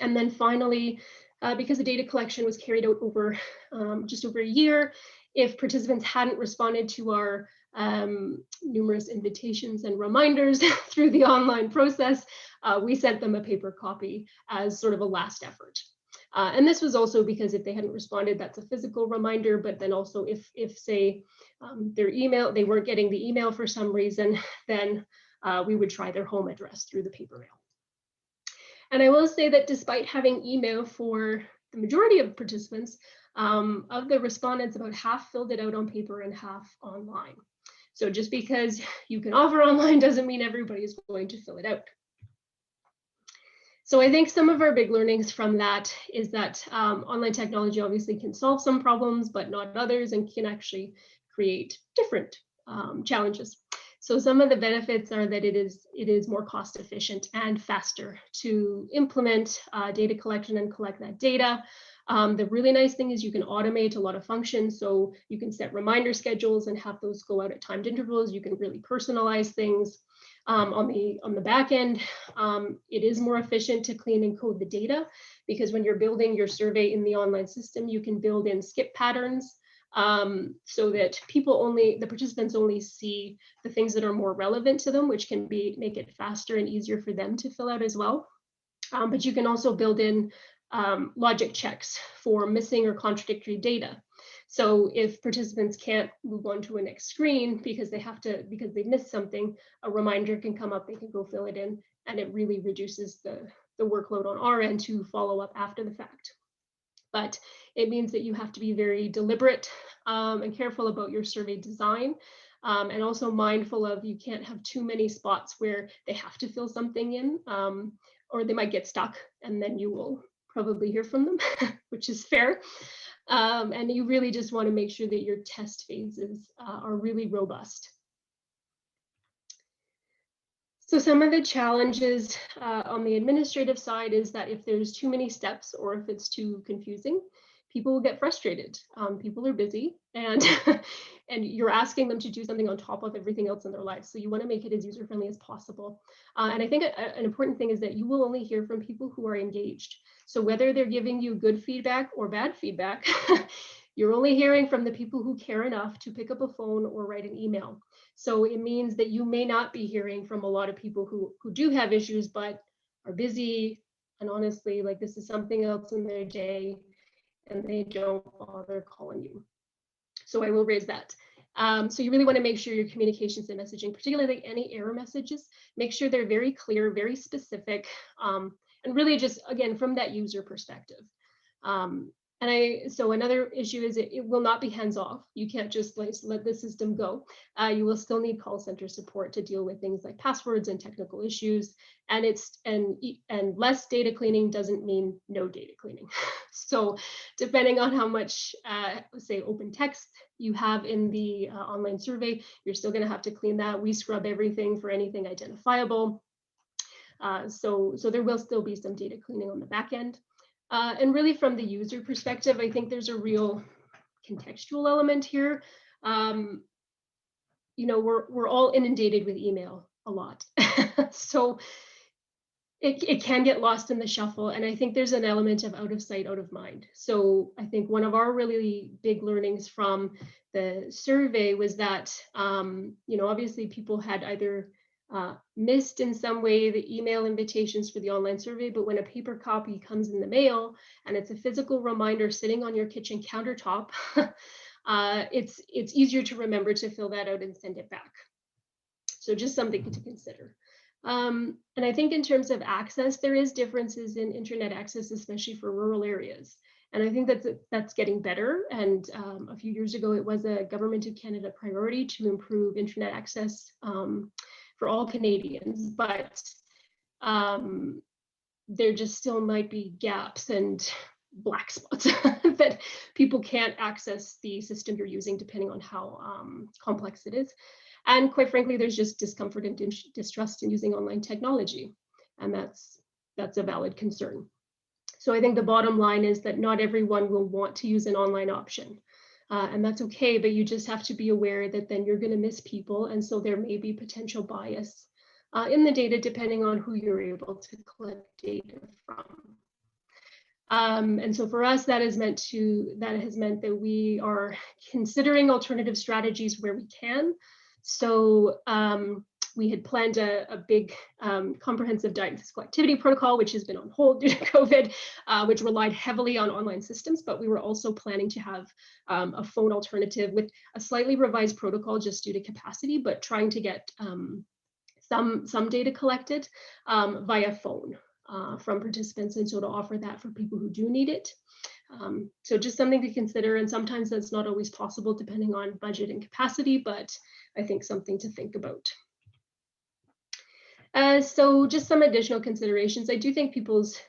Speaker 5: And then finally, because the data collection was carried out over just over a year, if participants hadn't responded to our numerous invitations and reminders through the online process, we sent them a paper copy as sort of a last effort. And this was also because if they hadn't responded, that's a physical reminder, but then also if say their email, they weren't getting the email for some reason, then we would try their home address through the paper mail. And I will say that despite having email for the majority of participants, of the respondents, about half filled it out on paper and half online. So just because you can offer online doesn't mean everybody is going to fill it out. So I think some of our big learnings from that is that online technology obviously can solve some problems, but not others, and can actually create different challenges. So some of the benefits are that it is more cost efficient and faster to implement data collection and collect that data. The really nice thing is you can automate a lot of functions. So you can set reminder schedules and have those go out at timed intervals. You can really personalize things. On the back end, it is more efficient to clean and code the data, because when you're building your survey in the online system, you can build in skip patterns so that the participants only see the things that are more relevant to them, which can make it faster and easier for them to fill out as well. But you can also build in logic checks for missing or contradictory data. So if participants can't move on to a next screen because they missed something, a reminder can come up, they can go fill it in, and it really reduces the workload on our end to follow up after the fact. But it means that you have to be very deliberate and careful about your survey design, and also mindful of, you can't have too many spots where they have to fill something in, or they might get stuck, and then you will probably hear from them, which is fair. And you really just want to make sure that your test phases are really robust. So some of the challenges on the administrative side is that if there's too many steps, or if it's too confusing, people will get frustrated. People are busy, and and you're asking them to do something on top of everything else in their lives. So you want to make it as user-friendly as possible. And I think an important thing is that you will only hear from people who are engaged. So whether they're giving you good feedback or bad feedback, you're only hearing from the people who care enough to pick up a phone or write an email. So it means that you may not be hearing from a lot of people who do have issues, but are busy, and honestly, like, this is something else in their day, and they don't bother calling you. So I will raise that. So you really want to make sure your communications and messaging, particularly any error messages, make sure they're very clear, very specific, and really just, again, from that user perspective. So another issue is it will not be hands-off. You can't just let the system go. You will still need call center support to deal with things like passwords and technical issues. And less data cleaning doesn't mean no data cleaning. So depending on how much, say, open text you have in the online survey, you're still going to have to clean that. We scrub everything for anything identifiable. So there will still be some data cleaning on the back end. And really, from the user perspective, I think there's a real contextual element here. We're all inundated with email a lot. So it can get lost in the shuffle. And I think there's an element of out of sight, out of mind. So I think one of our really big learnings from the survey was that, obviously people had either missed in some way the email invitations for the online survey, but when a paper copy comes in the mail and it's a physical reminder sitting on your kitchen countertop, it's easier to remember to fill that out and send it back. So just something to consider. And I think in terms of access, there is differences in internet access, especially for rural areas. And I think that's getting better. And a few years ago, it was a Government of Canada priority to improve internet access for all Canadians, but there just still might be gaps and black spots that people can't access the system you're using, depending on how complex it is. And quite frankly, there's just discomfort and distrust in using online technology, and that's a valid concern. So I think the bottom line is that not everyone will want to use an online option. And that's okay, but you just have to be aware that then you're going to miss people. And so there may be potential bias in the data, depending on who you're able to collect data from. And so for us, that has meant that we are considering alternative strategies where we can. So we had planned a big comprehensive diet and physical activity protocol, which has been on hold due to COVID, which relied heavily on online systems, but we were also planning to have a phone alternative with a slightly revised protocol just due to capacity, but trying to get some data collected via phone from participants, and so to offer that for people who do need it. So just something to consider, and sometimes that's not always possible depending on budget and capacity, but I think something to think about. So just some additional considerations. I do think people's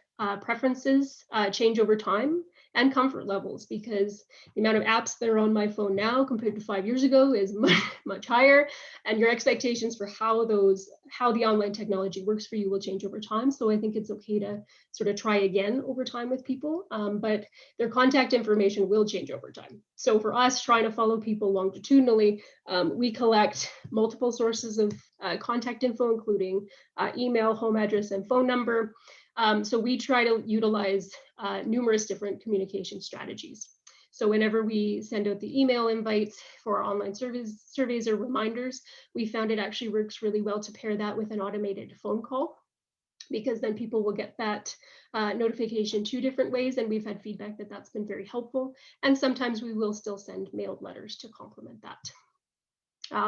Speaker 5: preferences change over time and comfort levels, because the amount of apps that are on my phone now compared to 5 years ago is much higher, and your expectations for how the online technology works for you will change over time. So I think it's okay to sort of try again over time with people, but their contact information will change over time. So for us, trying to follow people longitudinally, we collect multiple sources of contact info, including email, home address, and phone number. So we try to utilize numerous different communication strategies. So whenever we send out the email invites for our online surveys or reminders, we found it actually works really well to pair that with an automated phone call, because then people will get that notification 2 different ways, and we've had feedback that that's been very helpful. And sometimes we will still send mailed letters to complement that.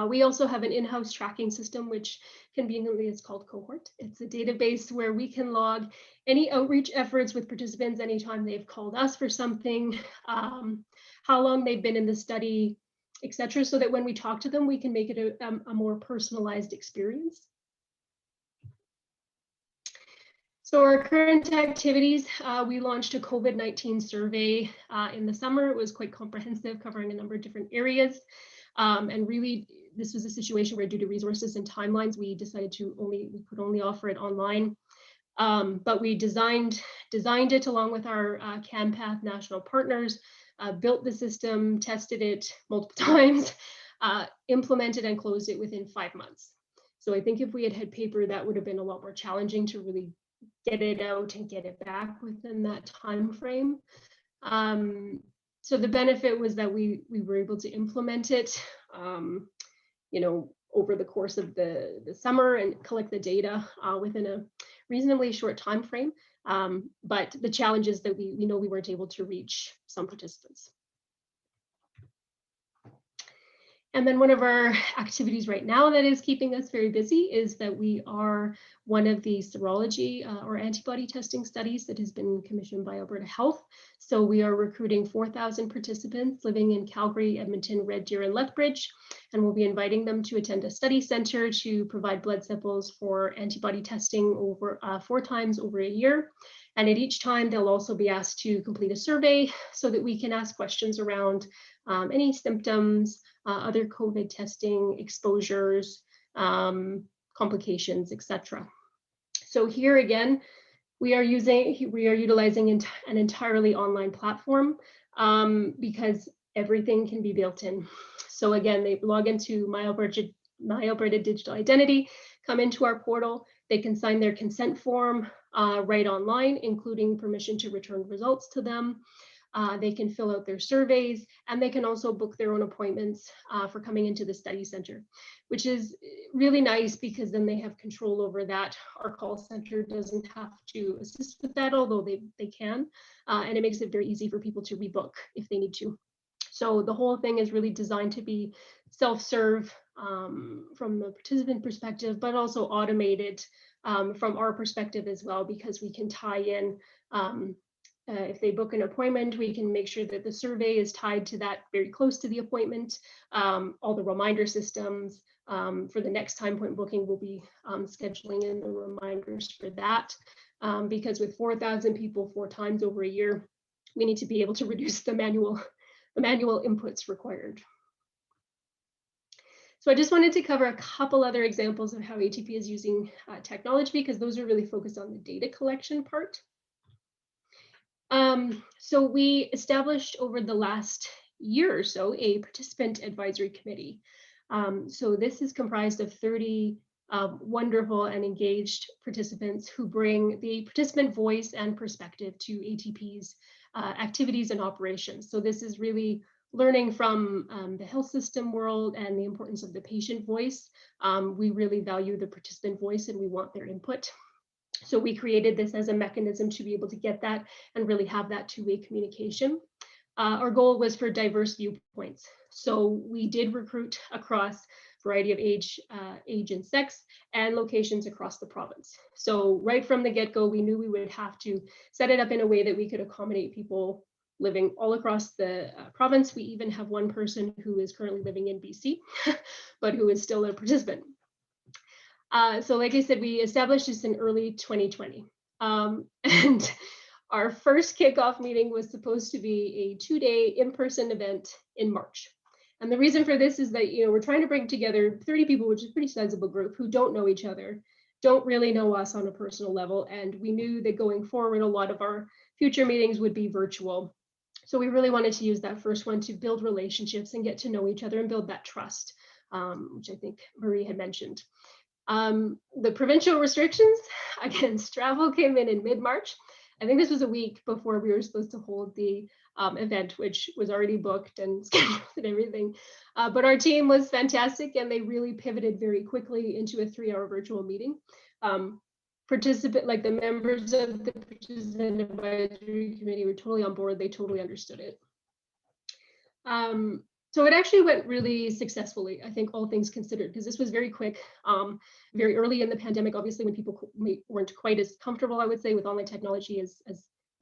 Speaker 5: We also have an in-house tracking system, which conveniently is called Cohort. It's a database where we can log any outreach efforts with participants anytime they've called us for something, how long they've been in the study, etc., so that when we talk to them, we can make it a more personalized experience. So our current activities, we launched a COVID-19 survey in the summer. It was quite comprehensive, covering a number of different areas. And really, this was a situation where, due to resources and timelines, we decided we could only offer it online. But we designed it along with our CanPath national partners, built the system, tested it multiple times, implemented and closed it within 5 months. So I think if we had had paper, that would have been a lot more challenging to really get it out and get it back within that time frame. So the benefit was that we were able to implement it, over the course of the summer and collect the data within a reasonably short time frame. But the challenge is that we weren't able to reach some participants. And then one of our activities right now that is keeping us very busy is that we are one of the serology or antibody testing studies that has been commissioned by Alberta Health. So we are recruiting 4,000 participants living in Calgary, Edmonton, Red Deer, and Lethbridge, and we'll be inviting them to attend a study center to provide blood samples for antibody testing over 4 times over a year. And at each time, they'll also be asked to complete a survey so that we can ask questions around any symptoms, other COVID testing, exposures, complications, etc. So here again, we are utilizing an entirely online platform because everything can be built in. So again, they log into My Alberta Digital Identity, come into our portal, they can sign their consent form right online, including permission to return results to them. They can fill out their surveys, and they can also book their own appointments for coming into the study center, which is really nice because then they have control over that. Our call center doesn't have to assist with that, although they can, and it makes it very easy for people to rebook if they need to. So the whole thing is really designed to be self-serve from the participant perspective, but also automated from our perspective as well, because we can tie in if they book an appointment, we can make sure that the survey is tied to that very close to the appointment. All the reminder systems for the next time point booking will be scheduling in the reminders for that. Because with 4,000 people 4 times over a year, we need to be able to reduce the manual inputs required. So I just wanted to cover a couple other examples of how ATP is using technology, because those are really focused on the data collection part. So we established over the last year or so a participant advisory committee. So this is comprised of 30 wonderful and engaged participants who bring the participant voice and perspective to ATP's activities and operations. So this is really learning from the health system world and the importance of the patient voice. We really value the participant voice and we want their input. So we created this as a mechanism to be able to get that and really have that two-way communication. Our goal was for diverse viewpoints. So we did recruit across a variety of age and sex and locations across the province. So right from the get-go, we knew we would have to set it up in a way that we could accommodate people living all across the province. We even have one person who is currently living in BC, but who is still a participant. So like I said, we established this in early 2020. And our first kickoff meeting was supposed to be a 2-day in-person event in March. And the reason for this is that, we're trying to bring together 30 people, which is a pretty sizable group, who don't know each other, don't really know us on a personal level. And we knew that going forward, a lot of our future meetings would be virtual. So we really wanted to use that first one to build relationships and get to know each other and build that trust, which I think Marie had mentioned. The provincial restrictions against travel came in mid-March. I think this was a week before we were supposed to hold the event, which was already booked and scheduled and everything. But our team was fantastic, and they really pivoted very quickly into a 3-hour virtual meeting. Like the members of the Participant Advisory Committee were totally on board. They totally understood it. So it actually went really successfully, I think, all things considered, because this was very quick, very early in the pandemic, obviously, when people weren't quite as comfortable, I would say, with online technology as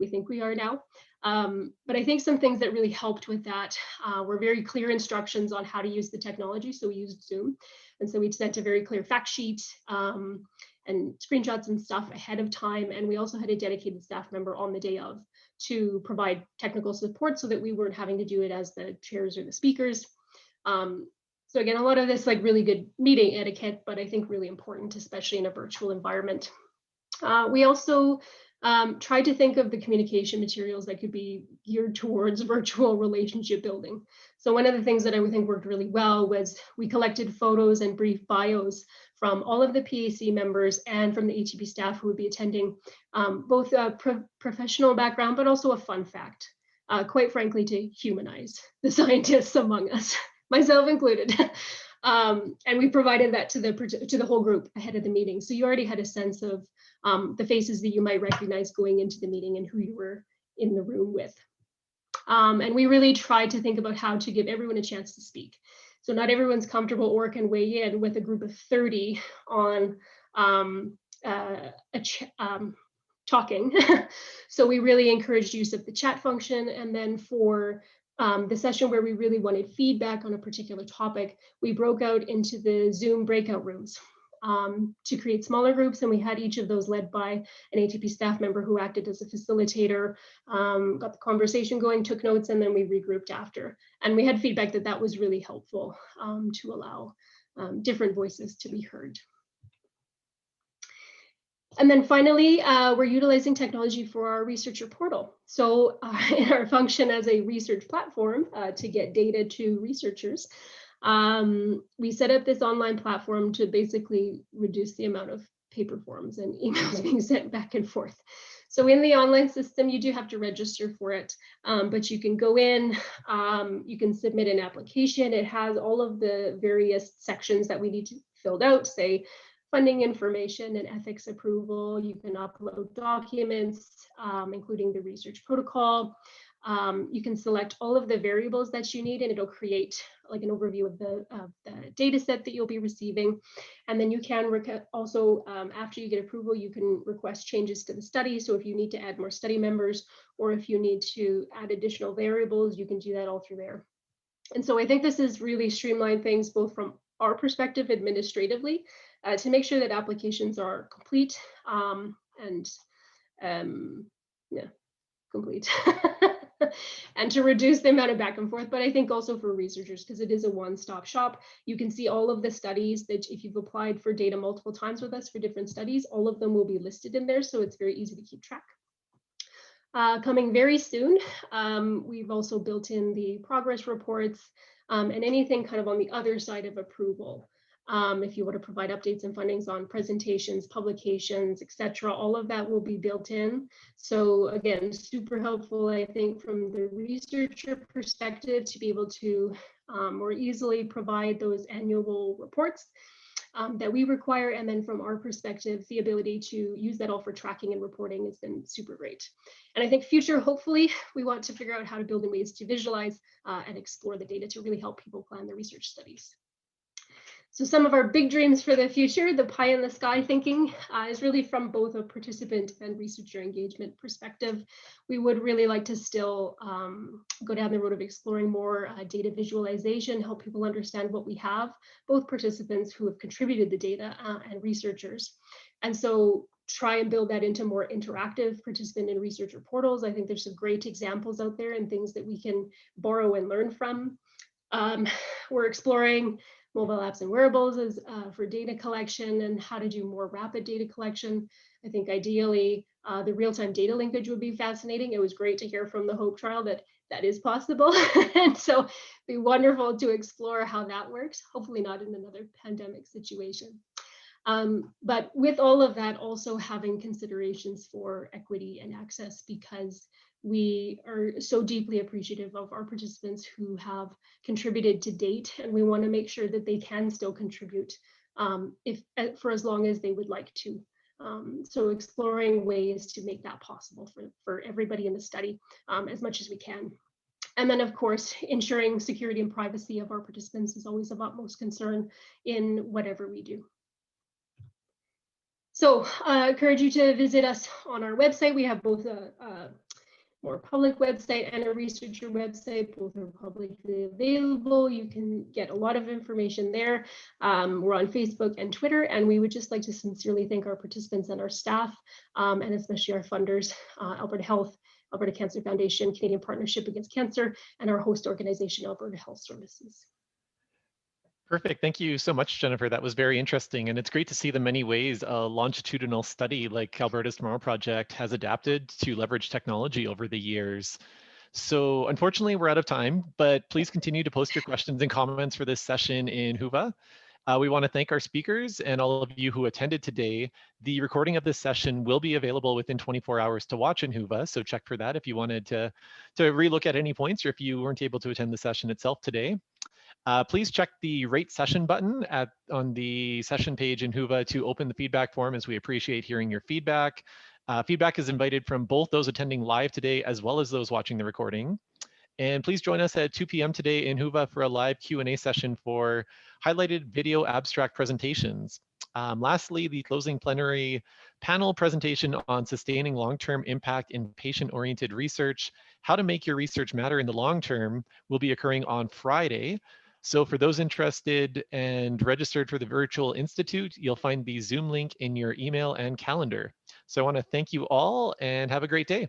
Speaker 5: we think we are now. But I think some things that really helped with that were very clear instructions on how to use the technology. So we used Zoom. And so we sent a very clear fact sheet and screenshots and stuff ahead of time. And we also had a dedicated staff member on the day of to provide technical support so that we weren't having to do it as the chairs or the speakers. So again, a lot of this like really good meeting etiquette, but I think really important, especially in a virtual environment. We also tried to think of the communication materials that could be geared towards virtual relationship building. So one of the things that I would think worked really well was we collected photos and brief bios from all of the PAC members and from the ATP staff who would be attending, both a professional background, but also a fun fact, quite frankly, to humanize the scientists among us, myself included. And we provided that to the whole group ahead of the meeting. So you already had a sense of the faces that you might recognize going into the meeting and who you were in the room with. And we really tried to think about how to give everyone a chance to speak. So not everyone's comfortable or can weigh in with a group of 30 on talking. So we really encouraged use of the chat function. And then for the session where we really wanted feedback on a particular topic, we broke out into the Zoom breakout rooms to create smaller groups. And we had each of those led by an ATP staff member who acted as a facilitator, got the conversation going, took notes, and then we regrouped after. And we had feedback that that was really helpful to allow different voices to be heard. And then finally, we're utilizing technology for our researcher portal. So in our function as a research platform to get data to researchers, we set up this online platform to basically reduce the amount of paper forms and emails being sent back and forth. So in the online system, you do have to register for it, but you can go in, you can submit an application. It has all of the various sections that we need to fill out, say, funding information and ethics approval. You can upload documents, including the research protocol. You can select all of the variables that you need, and it'll create like an overview of the data set that you'll be receiving. And then you can also, after you get approval, you can request changes to the study. So if you need to add more study members, or if you need to add additional variables, you can do that all through there. And so I think this has really streamlined things both from our perspective administratively, to make sure that applications are complete complete and to reduce the amount of back and forth. But I think also for researchers, because it is a one-stop shop, you can see all of the studies that if you've applied for data multiple times with us for different studies, all of them will be listed in there. So it's very easy to keep track. Coming very soon, we've also built in the progress reports and anything kind of on the other side of approval. If you want to provide updates and fundings on presentations, publications, etc., all of that will be built in. So again, super helpful, I think, from the researcher perspective to be able to more easily provide those annual reports that we require. And then from our perspective, the ability to use that all for tracking and reporting has been super great. And I think future, hopefully, we want to figure out how to build in ways to visualize and explore the data to really help people plan their research studies. So some of our big dreams for the future, the pie in the sky thinking, is really from both a participant and researcher engagement perspective. We would really like to still go down the road of exploring more data visualization, help people understand what we have, both participants who have contributed the data and researchers. And so try and build that into more interactive participant and researcher portals. I think there's some great examples out there and things that we can borrow and learn from. We're exploring mobile apps and wearables as for data collection and how to do more rapid data collection. I think ideally the real-time data linkage would be fascinating. It was great to hear from the HOPE trial that that is possible. And so it'd be wonderful to explore how that works, hopefully not in another pandemic situation. But with all of that, also having considerations for equity and access, because we are so deeply appreciative of our participants who have contributed to date, and we want to make sure that they can still contribute for as long as they would like to. So exploring ways to make that possible for everybody in the study as much as we can. And then, of course, ensuring security and privacy of our participants is always of utmost concern in whatever we do. So I encourage you to visit us on our website. We have both a more public website and a researcher website. Both are publicly available. You can get a lot of information there. We're on Facebook and Twitter, and we would just like to sincerely thank our participants and our staff, and especially our funders, Alberta Health, Alberta Cancer Foundation, Canadian Partnership Against Cancer, and our host organization, Alberta Health Services.
Speaker 4: Perfect. Thank you so much, Jennifer. That was very interesting. And it's great to see the many ways a longitudinal study like Alberta's Tomorrow Project has adapted to leverage technology over the years. So unfortunately, we're out of time, but please continue to post your questions and comments for this session in Whova. We want to thank our speakers and all of you who attended today. The recording of this session will be available within 24 hours to watch in Whova, so check for that if you wanted to relook at any points or if you weren't able to attend the session itself today. Please check the rate session button on the session page in Whova to open the feedback form, as we appreciate hearing your feedback. Feedback is invited from both those attending live today as well as those watching the recording. And please join us at 2 p.m. today in Whova for a live Q&A session for highlighted video abstract presentations. Lastly, the closing plenary panel presentation on sustaining long-term impact in patient-oriented research, how to make your research matter in the long term, will be occurring on Friday. So for those interested and registered for the Virtual Institute, you'll find the Zoom link in your email and calendar. So I want to thank you all and have a great day.